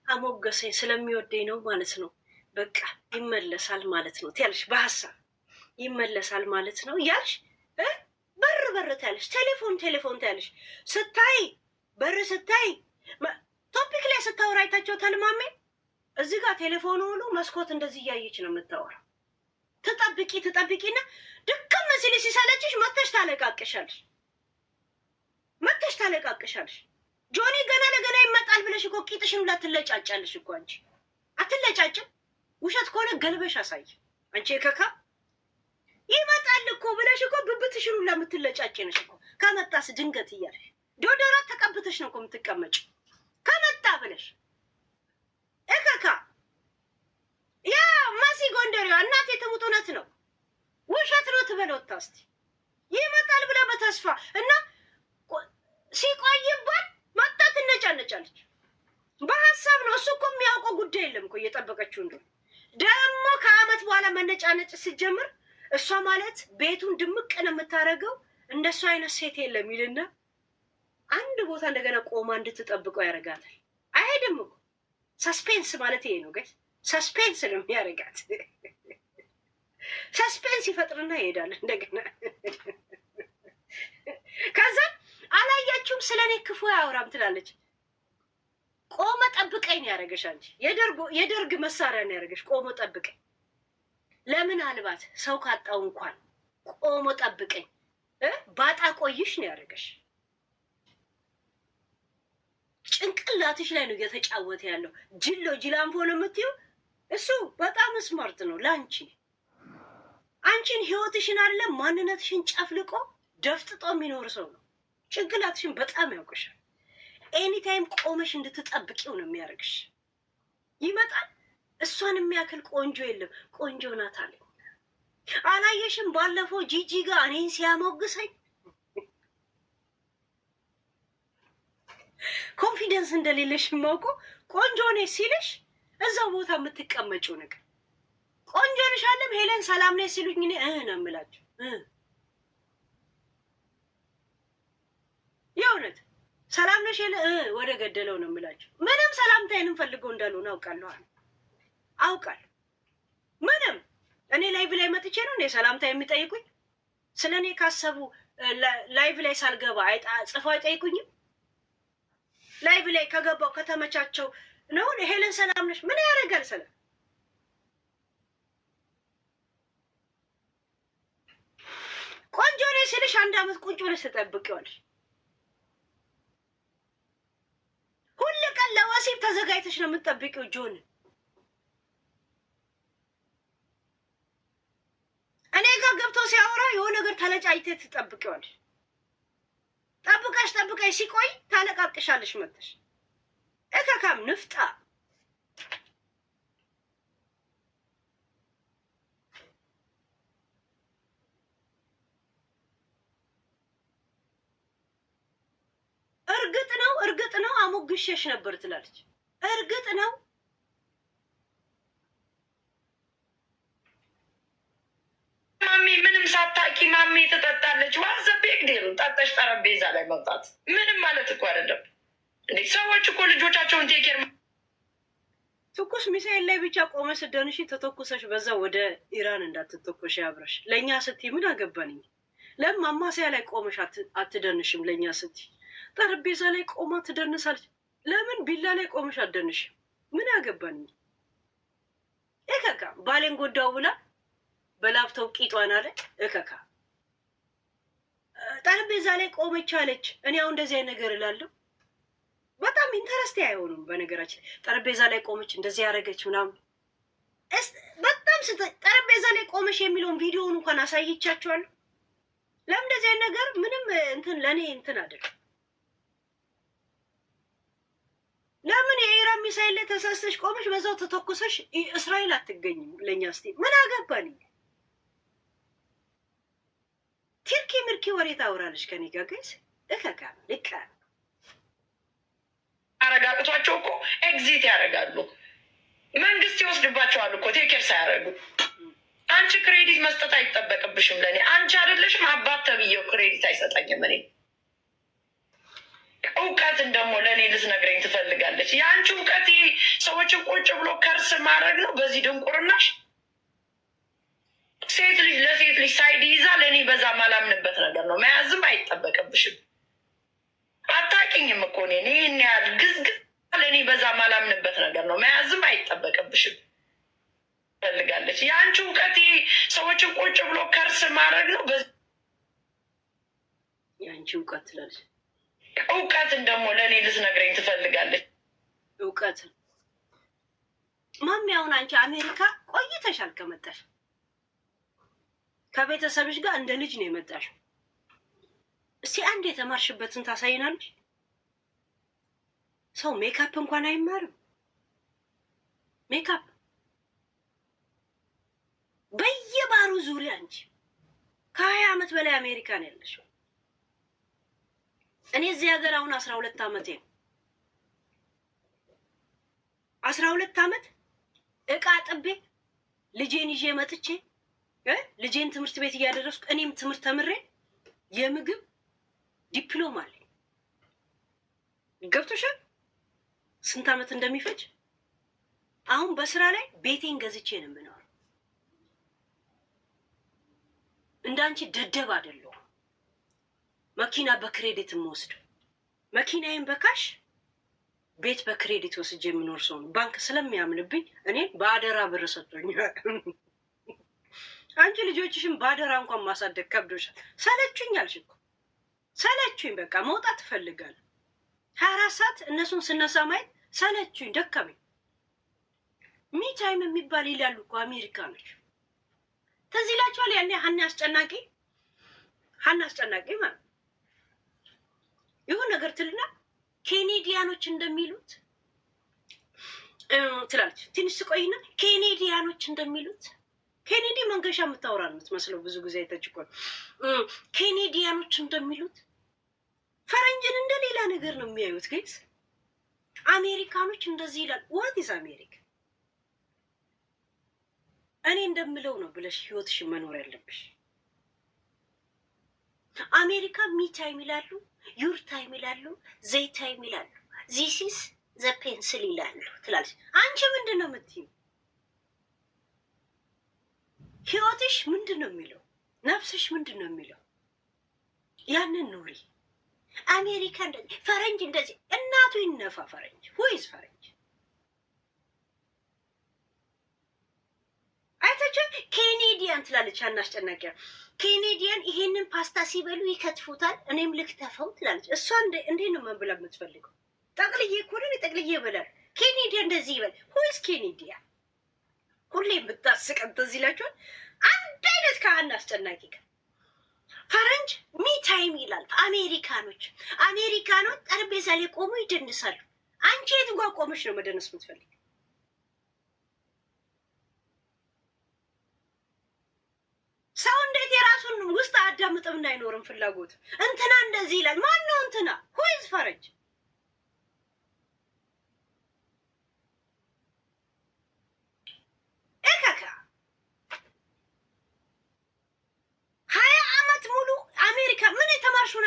Speaker 1: አሞገሰኝ ስለሚወደኝ ነው ማለት ነው። በቃ ይመለሳል ማለት ነው ትያለሽ። በሐሳብ ይመለሳል ማለት ነው ያልሽ በር ታያለሽ። ቴሌፎን ታያለሽ። ስታይ በር ስታይ ቶፒክ ላይ ስታወራ አይታቸው ተልማሜ እዚህ ጋር ቴሌፎኑ ሁሉ መስኮት እንደዚህ እያየች ነው የምታወራው። ትጠብቂና ድክም ሲል ሲሰለችሽ መተሽ ታለቃቅሻለሽ። ጆኒ ገና ለገና ይመጣል ብለሽ እኮ ቂጥሽን ሁላ ትለጫጫለሽ እኮ አንቺ። አትለጫጭም? ውሸት ከሆነ ገልበሽ አሳይ አንቺ ከካ። ይመጣል እኮ ብለሽ እኮ ብብትሽን ሁላ የምትለጫጭ ነሽ እኮ። ከመጣስ ድንገት እያለሽ ዶዶራት ተቀብተሽ ነው እኮ የምትቀመጭ። ከመጣ ብለሽ እከካ ያ ማሲ ጎንደሬዋ እናቴ ትሙት እውነት ነው ውሸት ነው ትበለው ታስቲ ይመጣል ብላ በተስፋ እና ሲቆይባል መጣ ትነጫነጫለች። በሐሳብ ነው እሱ እኮ የሚያውቀው ጉዳይ የለም እኮ እየጠበቀችው እንደው ደግሞ ከአመት በኋላ መነጫነጭ ሲጀምር እሷ ማለት ቤቱን ድምቅ ነው የምታረገው። እንደሱ አይነት ሴት የለም ይልና አንድ ቦታ እንደገና ቆማ እንድትጠብቀው ያደርጋታል። አይሄድም እኮ ሰስፔንስ ማለት ይሄ ነው ጋይስ። ሰስፔንስ ነው የሚያደርጋት። ሰስፔንስ ይፈጥርና ይሄዳል እንደገና። ከዛ አላያችሁም ስለኔ ክፉ ያወራም ትላለች። ቆመ ጠብቀኝ ነው ያደረገሽ አንቺ። የደርግ መሳሪያ ነው ያደረገሽ። ቆሞ ጠብቀኝ። ለምን አልባት ሰው ካጣው እንኳን ቆሞ ጠብቀኝ ባጣ ቆይሽ ነው ያደረገሽ። ጭንቅላትሽ ላይ ነው እየተጫወተ ያለው። ጅላንፎ ነው የምትይው። እሱ በጣም ስማርት ነው ላንቺ። አንቺን ህይወትሽን አለ ማንነትሽን ጨፍልቆ ደፍጥጦ የሚኖር ሰው ነው። ጭንቅላትሽን በጣም ያውቅሻል። ኤኒታይም ቆመሽ እንድትጠብቂው ነው የሚያደርግሽ። ይመጣል። እሷን የሚያክል ቆንጆ የለም። ቆንጆ ናት አለ። አላየሽም? ባለፈው ጂጂ ጋር እኔን ሲያሞግሰኝ ኮንፊደንስ እንደሌለሽ የማውቀው ቆንጆ ነሽ ሲልሽ እዛው ቦታ የምትቀመጪው ነገር ቆንጆ ነሽ አለም ሄለን ሰላም ነሽ ሲሉኝ እኔ ነው የምላቸው። የእውነት ሰላም ነሽ ሄለን ወደ ገደለው ነው የምላቸው። ምንም ሰላምታዬንም ፈልገው እንዳልሆነ አውቃለሁ። ምንም እኔ ላይቭ ላይ መጥቼ ነው እኔ ሰላምታ የሚጠይቁኝ። ስለ እኔ ካሰቡ ላይቭ ላይ ሳልገባ ጽፈው አይጠይቁኝም። ላይቭ ላይ ከገባው ከተመቻቸው ነው ሄለን ሰላም ነሽ ምን ያደርጋል? ሰላም ቆንጆ ነሽ ሲልሽ 1 አመት ቁጭ ብለሽ ትጠብቂዋለሽ። ሁሉ ቀን ለወሲብ ተዘጋጅተሽ ነው የምትጠብቂው ጆን። እኔ ጋር ገብቶ ሲያወራ የሆነ ነገር ተለጫይተሽ ትጠብቂዋለሽ። ጠብቀሽ ሲቆይ ታለቃቅሻለሽ መጥተሽ እከካም ንፍጣ። እርግጥ ነው አሞግሼሽ ነበር ትላለች። እርግጥ ነው
Speaker 2: ማሜ ምንም ሳታቂ ማሜ ትጠጣለች። ዋዘ ቤግ ዴሉ ጠጠሽ ጠረጴዛ ላይ መውጣት ምንም ማለት እኮ አይደለም እንዴ። ሰዎች እኮ ልጆቻቸውን ቴኬር
Speaker 1: ትኩስ ሚሳኤል ላይ ብቻ ቆመ ስደንሽ ተተኩሰሽ በዛ ወደ ኢራን እንዳትተኮሽ ያብረሽ። ለእኛ ስትይ ምን አገባንኝ? ለምን ማማሰያ ላይ ቆመሽ አትደንሽም? ለእኛ ስትይ ጠረጴዛ ላይ ቆማ ትደንሳለች። ለምን ቢላ ላይ ቆመሽ አትደንሽም? ምን አገባንኝ? እከካ ባሌን ጎዳው ብላ በላፕቶፕ ቂጧን አለ እከካ ጠረጴዛ ላይ ቆመች አለች። እኔ አሁን እንደዚህ አይነት ነገር እላለሁ። በጣም ኢንተረስቲ አይሆኑም። በነገራችን ጠረጴዛ ላይ ቆመች እንደዚህ ያደረገች ምናምን በጣም ጠረጴዛ ላይ ቆመች የሚለውን ቪዲዮውን እንኳን አሳይቻቸዋለሁ። ለምን እንደዚህ አይነት ነገር ምንም እንትን ለእኔ እንትን አይደለም። ለምን የኢራን ሚሳይል ላይ ተሳስተሽ ቆመሽ በዛው ተተኩሰሽ እስራኤል አትገኝም? ለእኛ ስቴ ምን አገባን? ቲርኪ ምርኪ ወሬ ታውራለች ከኔ ጋር ግን እከካ ልካ
Speaker 2: አረጋግቷቸው እኮ ኤግዚት ያደርጋሉ። መንግስት ይወስድባቸዋል እኮ ቴኬር ሳያደርጉ። አንቺ ክሬዲት መስጠት አይጠበቅብሽም። ለእኔ አንቺ አይደለሽም አባት ተብዬው ክሬዲት አይሰጠኝም። እኔ እውቀትን ደግሞ ለእኔ ልትነግረኝ ትፈልጋለች። የአንቺ እውቀት ሰዎችን ቁጭ ብሎ ከርስ ማድረግ ነው። በዚህ ድንቁርናሽ ሴት ልጅ ለሴት ልጅ ሳይድ ይዛ ለእኔ በዛ ማላምንበት ነገር ነው። መያዝም አይጠበቅብሽም። አታውቂኝም እኮ እኔን ይህን ያህል ግዝግዝ ለእኔ በዛ ማላምንበት ነገር ነው። መያዝም አይጠበቅብሽም። ፈልጋለች የአንቺ እውቀት ሰዎችን ቁጭ ብሎ ከርስ ማድረግ ነው።
Speaker 1: የአንቺ እውቀት ትላለች።
Speaker 2: እውቀትን ደግሞ ለእኔ ልትነግረኝ ትፈልጋለች።
Speaker 1: እውቀትን ማሚ፣ አሁን አንቺ አሜሪካ ቆይተሻል ከመጣሽ ከቤተሰብሽ ጋር እንደ ልጅ ነው የመጣሽው። እስቲ አንድ የተማርሽበትን ታሳይናለሽ? ሰው ሜካፕ እንኳን አይማርም። ሜካፕ በየባሩ ዙሪያ አንቺ ከ20 ዓመት በላይ አሜሪካ ነው ያለሽው። እኔ እዚህ ሀገር አሁን 12 ዓመቴ ነው። 12 ዓመት እቃ ጥቤ ልጄን ይዤ መጥቼ ልጄን ትምህርት ቤት እያደረስኩ እኔም ትምህርት ተምሬ የምግብ ዲፕሎማ አለኝ። ገብቶሻል? ስንት ዓመት እንደሚፈጅ አሁን በስራ ላይ ቤቴን ገዝቼ ነው የምኖረው። እንዳንቺ ደደብ አይደለሁም። መኪና በክሬዲት የምወስደው መኪናዬን በካሽ ቤት በክሬዲት ወስጄ የምኖር ሰው ነው። ባንክ ስለሚያምንብኝ እኔ በአደራ ብር ሰጥቶኛል። አንቺ ልጆችሽን በአደራ እንኳን ማሳደግ ከብዶሻል። ሰለቹኝ አልሽ እኮ ሰለቹኝ። በቃ መውጣት እፈልጋለሁ። 24 ሰዓት እነሱን ስነሳ ማየት ሰለቹኝ፣ ደከመኝ። ሚታይም የሚባል ይላሉ እኮ አሜሪካኖች። ትዝ ይላችኋል? ያኔ ሀና አስጨናቂ ማለት ይሁን ነገር ትልና ኬኔዲያኖች እንደሚሉት ትላለች። ትንሽ ስቆይና ኬኔዲያኖች እንደሚሉት ኬኔዲ መንገሻ የምታወራ ነው የምትመስለው። ብዙ ጊዜ አይተችኮ ኬኔዲያኖች እንደሚሉት ፈረንጅን እንደ ሌላ ነገር ነው የሚያዩት። ግን አሜሪካኖች እንደዚህ ይላል። ዋት ኢዝ አሜሪካ? እኔ እንደምለው ነው ብለሽ ህይወትሽ መኖር ያለብሽ። አሜሪካ ሚ ታይም ይላሉ፣ ዩር ታይም ይላሉ፣ ዘይ ታይም ይላሉ፣ ዚስ ኢዝ ዘ ፔንስል ይላሉ ትላለች። አንቺ ምንድን ነው የምትይው? ህይወትሽ ምንድን ነው የሚለው? ነፍስሽ ምንድን ነው የሚለው? ያንን ኑሪ። አሜሪካ እንደዚህ ፈረንጅ እንደዚህ እናቱ ይነፋ ፈረንጅ ሁይዝ ፈረንጅ አይታችሁ ኬኔዲያን ትላለች። አናስጨናቂያ ኬኔዲያን ይሄንን ፓስታ ሲበሉ ይከትፉታል፣ እኔም ልክተፈው ትላለች። እሷ እንዴት ነው መንብላ የምትፈልገው? ጠቅልዬ እኮ ነው ጠቅልዬ ይበላል። ኬኔዲያን እንደዚህ ይበል። ሁይዝ ኬኔዲያን ሁሌም ብታስቀን ትዝ ይላችኋል። አንድ አይነት ከአንድ አስጨናቂ ጋር ፈረንጅ ሚ ታይም ይላል። አሜሪካኖች ጠረጴዛ ላይ ቆሙ ይደንሳሉ። አንቺ የት ጓ ቆመሽ ነው መደነስ የምትፈልግ? ሰው እንዴት የራሱን ውስጥ አዳምጥም አይኖርም ፍላጎት። እንትና እንደዚህ ይላል። ማን ነው እንትና? ሁይዝ ፈረንጅ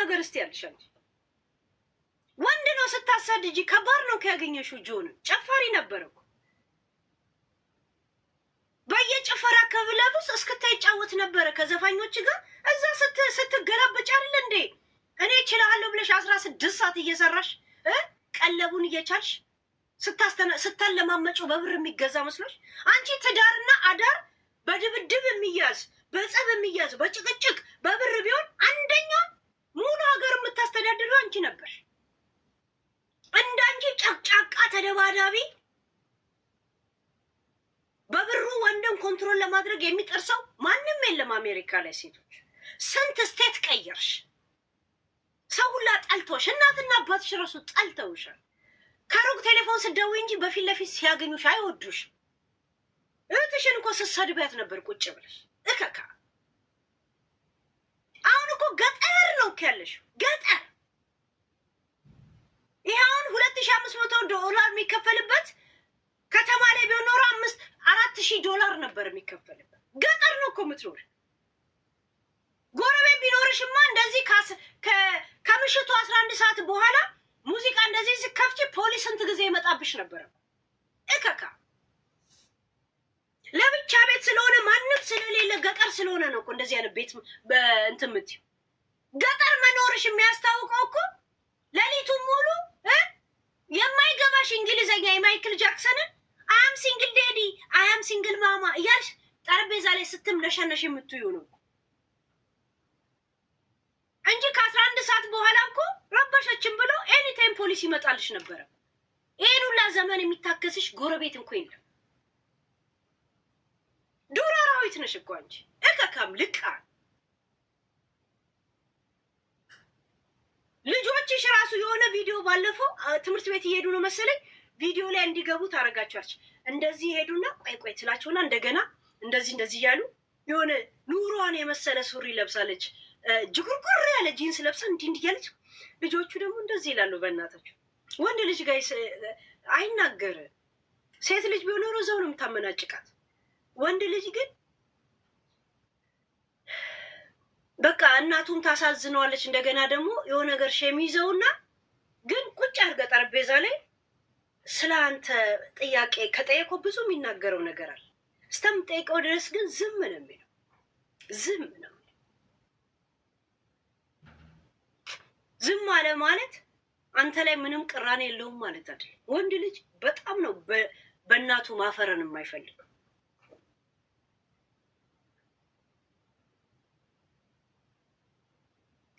Speaker 1: ነገር እስቲ ያልሽ አንቺ ወንድ ነው ስታሳድጂ ከባድ ነው። ከያገኘሽው ጆን ጨፋሪ ነበር እኮ በየጭፈራ ከብለብስ እስክታይ ጫወት ነበረ ከዘፋኞች ጋር እዛ ስትገላበጭ አይደል እንዴ? እኔ እችላለሁ ብለሽ 16 ሰዓት እየሰራሽ ቀለቡን እየቻልሽ ስታለማመጪው በብር የሚገዛ መስሎሽ? አንቺ ትዳርና አዳር በድብድብ የሚያዝ በጸብ የሚያዝ በጭቅጭቅ በብር ቢሆን አንደኛ ሙሉ ሀገር የምታስተዳድረው አንቺ ነበር። እንዳንቺ ጨቅጫቃ ተደባዳቢ በብሩ ወንድን ኮንትሮል ለማድረግ የሚጥር ሰው ማንም የለም። አሜሪካ ላይ ሴቶች ስንት ስቴት ቀየርሽ። ሰው ሁላ ጠልቶሽ፣ እናትና አባትሽ ራሱ ጠልተውሻል። ከሩቅ ቴሌፎን ስደውይ እንጂ በፊት ለፊት ሲያገኙሽ አይወዱሽ። እህትሽን እኮ ስትሰድቢያት ነበር ቁጭ ብለሽ እከካ። አሁን እኮ ገጠር ነው እኮ ያለሽው ገጠር። ይሄውን $2500 የሚከፈልበት ከተማ ላይ ቢሆን ኖሮ $4,000 ነበር የሚከፈልበት። ገጠር ነው እኮ የምትኖር። ጎረቤት ቢኖርሽማ እንደዚህ ከምሽቱ 11 ሰዓት በኋላ ሙዚቃ እንደዚህ ስከፍቺ ፖሊስ ስንት ጊዜ ይመጣብሽ ነበር እከካ። ለብቻ ቤት ስለሆነ ማንም ስለሌለ ገጠር ስለሆነ ነው እኮ እንደዚህ አይነት ቤት በእንትን የምትይው። ገጠር መኖርሽ የሚያስታውቀው እኮ ሌሊቱን ሙሉ የማይገባሽ እንግሊዘኛ የማይክል ጃክሰንን አያም ሲንግል ዴዲ አያም ሲንግል ማማ እያልሽ ጠረጴዛ ላይ ስትምነሸነሽ የምትዩ ነው እንጂ ከ11 ሰዓት በኋላ እኮ ረበሸችን ብሎ ኤኒታይም ፖሊስ ይመጣልሽ ነበረ። ይሄን ሁላ ዘመን የሚታከስሽ ጎረቤት እንኳ የለም። ዱር አራዊት ነሽ እኮ አንቺ እከካም ልቃ። ልጆችሽ ራሱ የሆነ ቪዲዮ ባለፈው ትምህርት ቤት እየሄዱ ነው መሰለኝ ቪዲዮ ላይ እንዲገቡ ታረጋቸዋለች። እንደዚህ ሄዱና ቆይ ትላቸውና እንደገና እንደዚህ እያሉ የሆነ ኑሯን የመሰለ ሱሪ ለብሳለች፣ ጅጉርጉር ያለ ጂንስ ለብሳ እንዲህ እያለች ልጆቹ ደግሞ እንደዚህ ይላሉ። በእናታችሁ ወንድ ልጅ ጋር አይናገር። ሴት ልጅ ቢሆን ኖሮ እዛው ነው የምታመናጭቃት። ወንድ ልጅ ግን በቃ እናቱን ታሳዝነዋለች። እንደገና ደግሞ የሆነ ነገር ሸሚዘውና ግን ቁጭ አድርገህ ጠረጴዛ ላይ ስለ አንተ ጥያቄ ከጠየቀው ብዙ የሚናገረው ነገር አለ። እስከምጠይቀው ድረስ ግን ዝም ነው የሚለው። ዝም ነው። ዝም አለ ማለት አንተ ላይ ምንም ቅራኔ የለውም ማለት አይደል። ወንድ ልጅ በጣም ነው በእናቱ ማፈረን የማይፈልገው።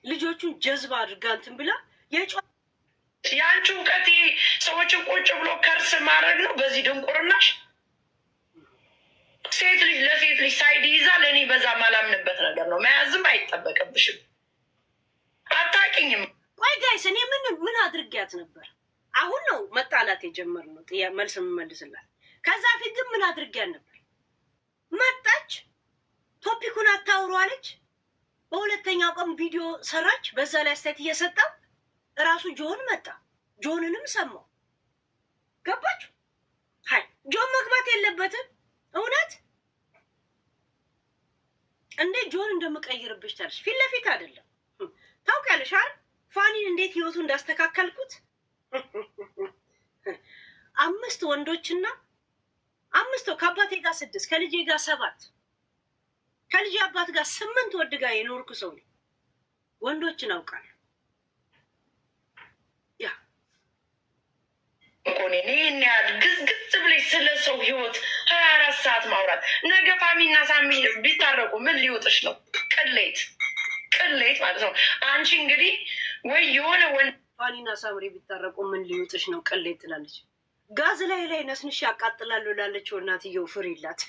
Speaker 1: ልጆቹን ጀዝባ አድርጋ እንትን ብላ
Speaker 2: የአንቺ እውቀት ሰዎችን ቁጭ ብሎ ከርስ ማድረግ ነው። በዚህ ድንቁርናሽ ሴት ልጅ ለሴት ልጅ ሳይድ ይዛል። እኔ በዛ ማላምንበት ነገር ነው። መያዝም አይጠበቅብሽም። አታውቂኝም።
Speaker 1: ቆይ ጋይስ፣ እኔ ምን አድርጊያት ነበር? አሁን ነው መጣላት የጀመርነው መልስ የምመልስላት። ከዛ ፊት ግን ምን አድርጊያት ነበር? መጣች፣ ቶፒኩን አታውሩ አለች። በሁለተኛው ቀን ቪዲዮ ሰራች። በዛ ላይ አስተያየት እየሰጠው እራሱ ጆን መጣ። ጆንንም ሰማው። ገባችሁ? ሀይ ጆን መግባት የለበትም። እውነት እንዴ ጆን እንደምቀይርብሽ ታልሽ ፊት ለፊት አይደለም። ታውቂያለሽ አይደል ፋኒን እንዴት ህይወቱ እንዳስተካከልኩት። 5 ወንዶችና 5 ከአባቴ ጋር 6 ከልጄ ጋር 7 ከልጄ አባት ጋር 8 ወንድ ጋር የኖርኩ ሰው ነኝ። ወንዶችን አውቃለሁ። ያ
Speaker 2: እኮኔ ይህን ያህል ግዝግዝ ብለሽ ስለ ሰው ህይወት 24 ሰዓት ማውራት። ነገ ፋሚና ሳሚ ቢታረቁ ምን ሊወጥሽ ነው? ቅሌት ማለት ነው። አንቺ እንግዲህ ወይ የሆነ ወንድ
Speaker 1: ፋኒና ሳምሪ ቢታረቁ ምን ሊወጥሽ ነው? ቅሌት ትላለች። ጋዝ ላይ ነስንሽ ያቃጥላሉ ላለችው እናትየው ፍሪላት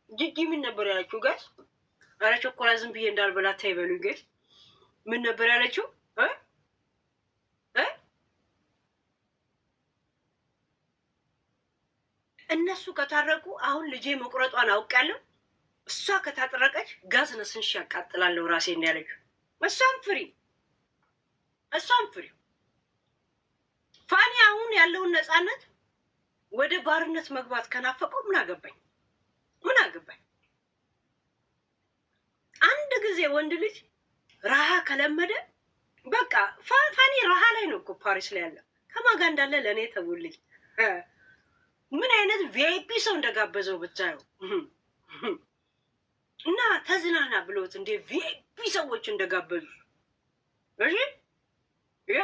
Speaker 1: ጅጊ ምን ነበር ያለችው? ጋዝ ኧረ ቾኮላ ዝም ብዬ እንዳልበላ ታይበሉ። ግን ምን ነበር ያለችው? እነሱ ከታረቁ አሁን ልጄ መቁረጧን አውቃለሁ። እሷ ከታጠረቀች ጋዝ ነስንሽ ያቃጥላለሁ ራሴ እንዳለችው እሷም ፍሪ ፋኒ አሁን ያለውን ነፃነት ወደ ባርነት መግባት ከናፈቀው ምን አገባኝ? አንድ ጊዜ ወንድ ልጅ ረሃ ከለመደ በቃ ፋኒ ረሃ ላይ ነው እኮ ፓሪስ ላይ ያለው። ከማን ጋር እንዳለ ለእኔ ተውልኝ። ምን አይነት ቪአይፒ ሰው እንደጋበዘው ብታየው እና ተዝናና ብሎት እንደ ቪአይፒ ሰዎች እንደጋበዙ እሺ፣ ያ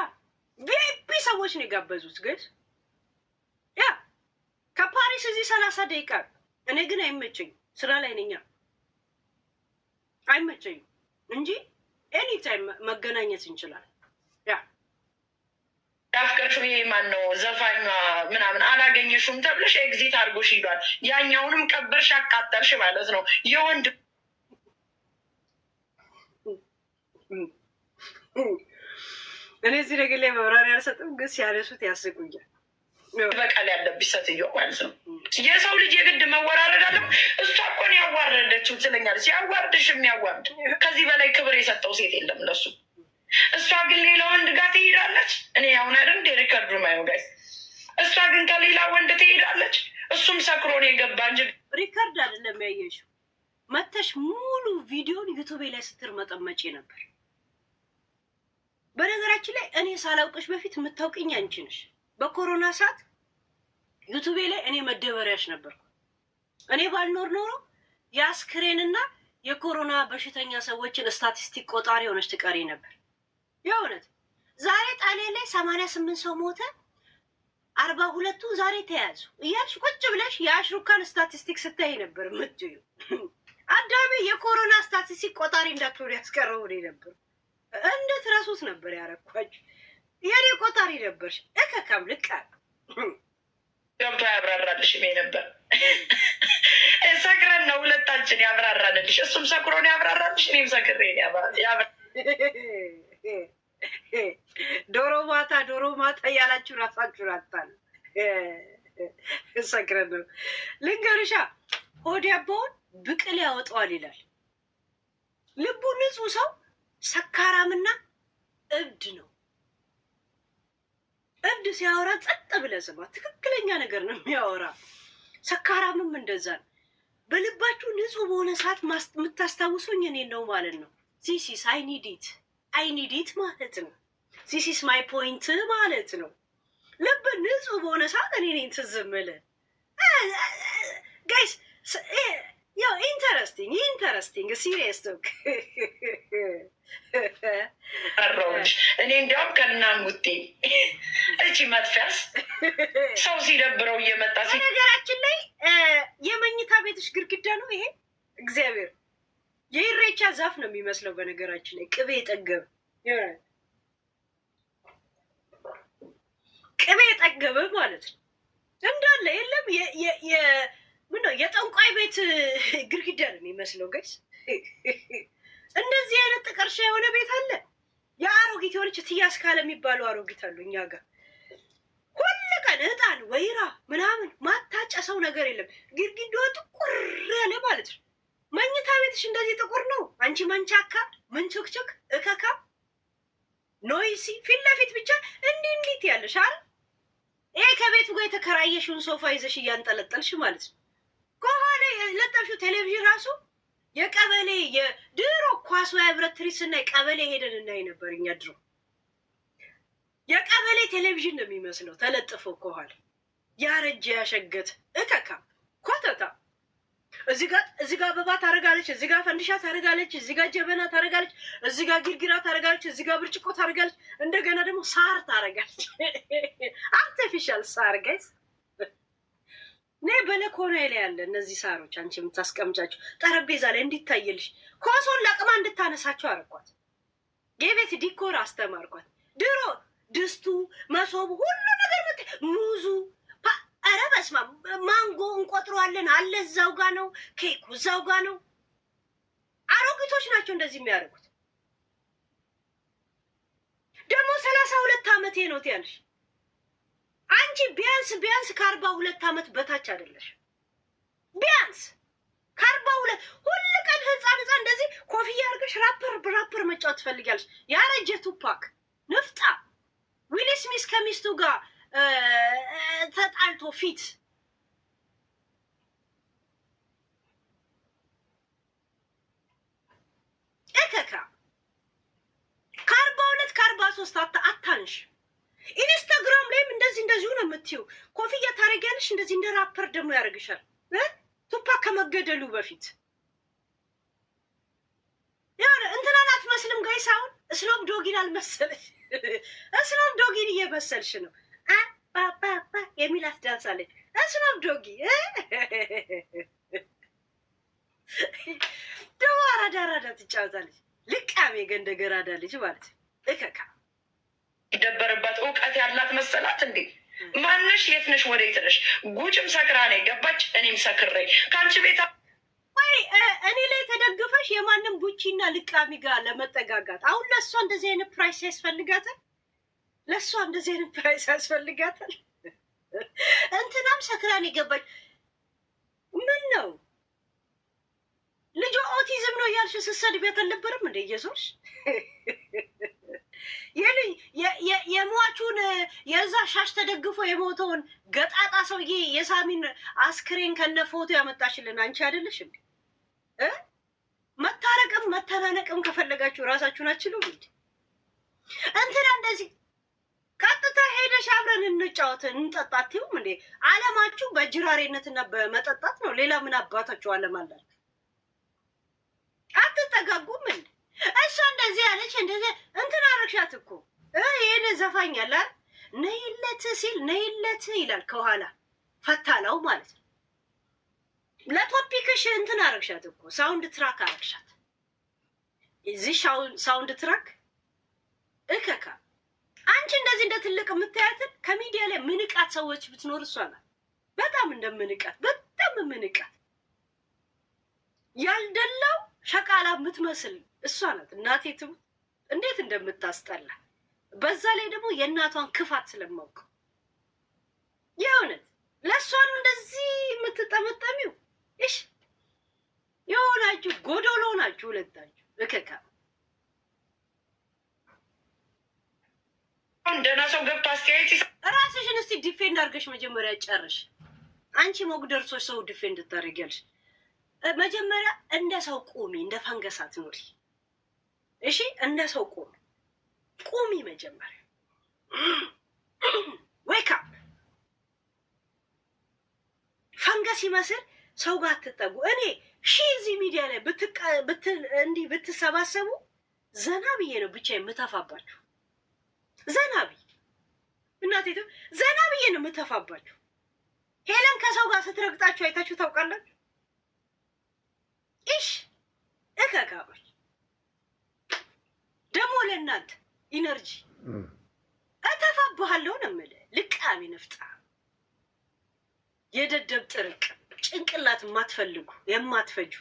Speaker 1: ቪአይፒ ሰዎች ነው የጋበዙት። ግን ያ ከፓሪስ እዚህ 30 ደቂቃ። እኔ ግን አይመቸኝ፣ ስራ ላይ ነኝ፣ አይመቸኝ እንጂ ኤኒታይም መገናኘት እንችላለን። ያ
Speaker 2: አፍቀርሽው ይሄ ማን ነው ዘፋኟ ምናምን አላገኘሽውም ተብለሽ ኤግዚት አድርጎሽ ሂዷል። ያኛውንም ቀበርሽ አቃጠልሽ ማለት ነው። የወንድ
Speaker 1: እኔ እዚህ ነገር ላይ መብራሪያ አልሰጥም፣ ግን ሲያነሱት ያስቁኛል።
Speaker 2: በቃል ያለብሽ ሴትዮ ማለት ነው። የሰው ልጅ የግድ መወራረድ አለ። እሷ እኮ ነው ያዋረደችው ትለኛለች። ያዋርድሽ የሚያዋርድ ከዚህ በላይ ክብር የሰጠው ሴት የለም ለሱ። እሷ ግን ሌላ ወንድ ጋር ትሄዳለች። እኔ አሁን አይደል እንደ ሪከርዱ ማየው ጋይ እሷ ግን ከሌላ ወንድ ትሄዳለች። እሱም ሰክሮ ነው የገባ እንጂ
Speaker 1: ሪከርድ አይደለም ያየሽው። መተሽ ሙሉ ቪዲዮን ዩቱቤ ላይ ስትር መጠመጪ ነበር። በነገራችን ላይ እኔ ሳላውቅሽ በፊት የምታውቅኝ አንቺ ነሽ። በኮሮና ሰዓት ዩቱቤ ላይ እኔ መደበሪያሽ ነበርኩ። እኔ ባልኖር ኖሮ የአስክሬንና የኮሮና በሽተኛ ሰዎችን ስታቲስቲክ ቆጣሪ ሆነች ትቀሪ ነበር። የእውነት ዛሬ ጣሊያን ላይ 88 ሰው ሞተ፣ 42ቱ ዛሬ ተያዙ እያልሽ ቁጭ ብለሽ የአሽሩካን ስታቲስቲክ ስታይ ነበር የምትዩ። አዳሜ የኮሮና ስታቲስቲክ ቆጣሪ እንዳትሆን ያስቀረው እኔ ነበር። እንድትረሱት ነበር ያረኳችሁ። የኔ ቆጣሪ ነበርሽ። እከካም ልቃ
Speaker 2: ገብቶ ያብራራልሽ ሜ ነበር። ሰክረን ነው ሁለታችን ያብራራልሽ። እሱም ሰክሮ ነው ያብራራልሽ፣ እኔም ሰክሬ ዶሮ ማታ እያላችሁ ራሳችሁን አታል። ሰክረን ነው ልንገርሻ። ሆድ ያባውን ብቅል ያወጣዋል ይላል። ልቡ ንጹህ ሰው ሰካራምና እብድ ነው። እብድ ሲያወራ ጸጥ ብለህ ስማ፣ ትክክለኛ ነገር ነው የሚያወራ። ሰካራምም እንደዛ ነው። በልባችሁ ንጹህ በሆነ ሰዓት የምታስታውሱኝ እኔ ነው ማለት ነው። ዚሲስ አይኒዲት ማለት ነው። ዚሲስ ማይ ፖይንት ማለት ነው። ልብ ንጹህ በሆነ ሰዓት እኔ ነኝ ትዝ የምልህ ጋይስ። ያው ኢንተረስቲንግ ሲሪየስ ቶክ አራውሽ እኔ እንዲያውም ከናንጉቴ እቺ መጥፊያስ ሰው ሲደብረው እየመጣ
Speaker 1: ነገራችን ላይ የመኝታ ቤትሽ ግድግዳ ነው ይሄ። እግዚአብሔር የኢሬቻ ዛፍ ነው የሚመስለው። በነገራችን ላይ ቅቤ የጠገበ ማለት ነው እንዳለ የለም። ምነው የጠንቋይ ቤት ግድግዳ ነው የሚመስለው ጋይስ። እንደዚህ አይነት ጥቀርሻ የሆነ ቤት አለ። የአሮጊት የሆነች ትያስ ካለ የሚባሉ አሮጊት አሉ እኛ ጋር። ሁሉ ቀን እጣን ወይራ ምናምን ማታጨሰው ነገር የለም። ግድግዳው ጥቁር ያለ ማለት ነው። መኝታ ቤትሽ እንደዚህ ጥቁር ነው። አንቺ መንቻካ መንቾክቾክ እከካ ኖይሲ ፊት ለፊት ብቻ እንዲህ ያለሽ አይደል? ይሄ ከቤቱ ጋር የተከራየሽውን ሶፋ ይዘሽ እያንጠለጠልሽ ማለት ነው። ከኋላ የለጠፍሽው ቴሌቪዥን ራሱ የቀበሌ የድሮ ኳስ ህብረት ትርኢት ስናይ ቀበሌ ሄደን እናይ ነበር እኛ ድሮ። የቀበሌ ቴሌቪዥን ነው የሚመስለው ተለጥፎ ከኋላ ያረጀ ያሸገተ እከካ ኮተታ። እዚህ ጋር አበባ ታደርጋለች፣ እዚህ ጋር ፈንዲሻ ታደርጋለች፣ እዚህ ጋር ጀበና ታደርጋለች፣ እዚህ ጋር ጊርጊራ ታደርጋለች፣ እዚህ ጋር ብርጭቆ ታደርጋለች፣ እንደገና ደግሞ ሳር ታደርጋለች። አርቲፊሻል ሳር ጋይስ። እኔ በለኮና ላይ ያለ እነዚህ ሳሮች አንቺ የምታስቀምጫቸው ጠረጴዛ ላይ እንዲታየልሽ ኮሶን ለቅማ እንድታነሳቸው አረኳት። የቤት ዲኮር አስተማርኳት። ድሮ ድስቱ፣ መሶቡ፣ ሁሉ ነገር ሙዙ፣ ኧረ በስመ አብ ማንጎ እንቆጥረዋለን አለ እዛው ጋ ነው። ኬኩ እዛው ጋ ነው። አሮጊቶች ናቸው እንደዚህ የሚያደርጉት። ደግሞ 32 ዓመቴ ነው ትያለሽ አንቺ። ቢያንስ ከ42 ዓመት በታች አይደለሽ። ቢያንስ ከ42 ሁሉ ቀን ህፃን እንደዚህ ኮፍያ አድርገሽ ራፐር መጫወት ትፈልጊያለሽ። ያረጀ ቱፓክ ንፍጣ ዊል ስሚዝ ከሚስቱ ጋር ተጣልቶ ፊት እከካ ፖስት አታንሽ። ኢንስታግራም ላይም እንደዚሁ ነው የምትይው። ኮፍያ ታደርጊያለሽ፣ እንደዚህ እንደ ራፐር ደግሞ ያደርግሻል። ቱፓክ ከመገደሉ በፊት ያው እንትናን አትመስልም ጋይስ። አሁን ስኖፕ ዶጊን አልመሰለሽ? ስኖፕ ዶጊን እየመሰልሽ ነው። ባባባ የሚላት ዳንስ አለች ስኖፕ ዶጊ። ደግሞ አራዳ ትጫወታለች። ልቃሜ ገንደ ገራዳ ልጅ ማለት እከካ
Speaker 2: ይደበርባት እውቀት ያላት መሰላት እንዴ? ማነሽ? የት ነሽ? ወደ የት ነሽ? ጉጭም ሰክራ ነኝ ገባች። እኔም ሰክሬ ከአንቺ ቤት
Speaker 1: ወይ እኔ ላይ ተደግፈሽ የማንም ቡቺና ልቃሚ ጋር ለመጠጋጋት። አሁን ለእሷ እንደዚህ አይነት ፕራይስ ያስፈልጋታል? ለእሷ እንደዚህ አይነት ፕራይስ ያስፈልጋታል? እንትናም ሰክራን የገባች ምን ነው ልጇ ኦቲዝም ነው እያልሽ ስትሰድቢያት አልነበረም እንደ ኢየሱስ? የሟቹን የዛ ሻሽ ተደግፎ የሞተውን ገጣጣ ሰውዬ የሳሚን አስክሬን ከነ ፎቶ ያመጣችልን አንቺ አይደለሽ እንዴ? መታረቅም መተናነቅም ከፈለጋችሁ ራሳችሁን አችሉም እንዴ? እንትና እንደዚህ ቀጥታ ሄደሽ አብረን እንጫወት እንጠጣትም እንዴ? አለማችሁ በጅራሬነትና በመጠጣት ነው። ሌላ ምን አባታችሁ አለም አላችሁ? አትጠጋጉም እንዴ? እሷ እንደዚህ ያለች እንደዚህ እንትን አረግሻት እኮ ይሄን ዘፋኝ አለ ነይለት ሲል ነይለት ይላል ከኋላ ፈታላው ማለት ነው። ለቶፒክሽ እንትን አረግሻት እኮ ሳውንድ ትራክ አረግሻት። እዚህ ሳውንድ ትራክ እከካ አንቺ እንደዚህ እንደ ትልቅ የምታያትን ከሚዲያ ላይ ምንቃት ሰዎች ብትኖር እሷ ናት። በጣም እንደምንቃት በጣም ምንቃት ያልደላው ሸቃላ የምትመስል እሷ ናት። እናቴ ትሙት እንዴት እንደምታስጠላ። በዛ ላይ ደግሞ የእናቷን ክፋት ስለማውቀው የእውነት ለእሷ ነው እንደዚህ የምትጠመጠሚው። እሺ የሆናችሁ ጎዶሎ ናችሁ ሁለታችሁ እከካ።
Speaker 2: ደህና ሰው ገብቶ አስተያየት
Speaker 1: ራስሽን እስቲ ዲፌንድ አድርገሽ መጀመሪያ ጨርሽ። አንቺ ሞግደርሶች ሰው ዲፌንድ ታደርጊያለሽ። መጀመሪያ እንደ ሰው ቁሚ፣ እንደ ፈንገሳት ኑሪ። እሺ እንደ ሰው ቁሚ መጀመሪያ ዌክ አፕ። ፈንገስ ይመስል ሰው ጋር አትጠጉ። እኔ እዚህ ሚዲያ ላይ እንዲህ ብትሰባሰቡ ዘና ብዬ ነው ብቻ የምተፋባችሁ። ዘና ብዬ እናቴ ዘና ብዬ ነው የምተፋባችሁ። ሄለን ከሰው ጋር ስትረግጣችሁ አይታችሁ ታውቃላችሁ? እሺ እከካባች ደግሞ ለእናንተ ኢነርጂ እተፋብሃለሁ ነው የምልህ። ልቃሚ ነፍጣ የደደብ ጥርቅ ጭንቅላት የማትፈልጉ የማትፈጁ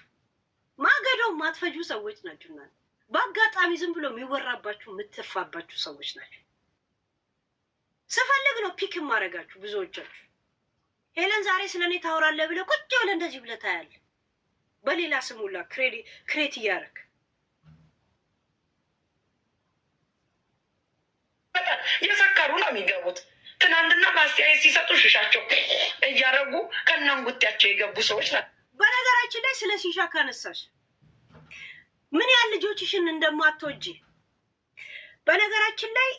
Speaker 1: ማገዶ የማትፈጁ ሰዎች ናችሁ እናንተ። በአጋጣሚ ዝም ብሎ የሚወራባችሁ የምትፋባችሁ ሰዎች ናቸው። ስፈልግ ነው ፒክ የማደርጋችሁ ብዙዎቻችሁ። ሄለን ዛሬ ስለኔ ታወራለህ ብለህ ቁጭ ብለህ እንደዚህ ብለህ ታያለህ። በሌላ ስሙላ ክሬት እያደረግ
Speaker 2: እየሰከሩ ነው የሚገቡት። ትናንትና ማስተያየት ሲሰጡ ሽሻቸው እያረጉ ከናንጉቲያቸው የገቡ ሰዎች ናቸው።
Speaker 1: በነገራችን ላይ ስለ ሲሻ ካነሳሽ ምን ያህል ልጆችሽን እንደማትወጂ በነገራችን ላይ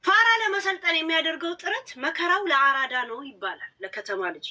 Speaker 1: ፋራ ለመሰልጠን የሚያደርገው ጥረት መከራው ለአራዳ ነው ይባላል። ለከተማ ልጅ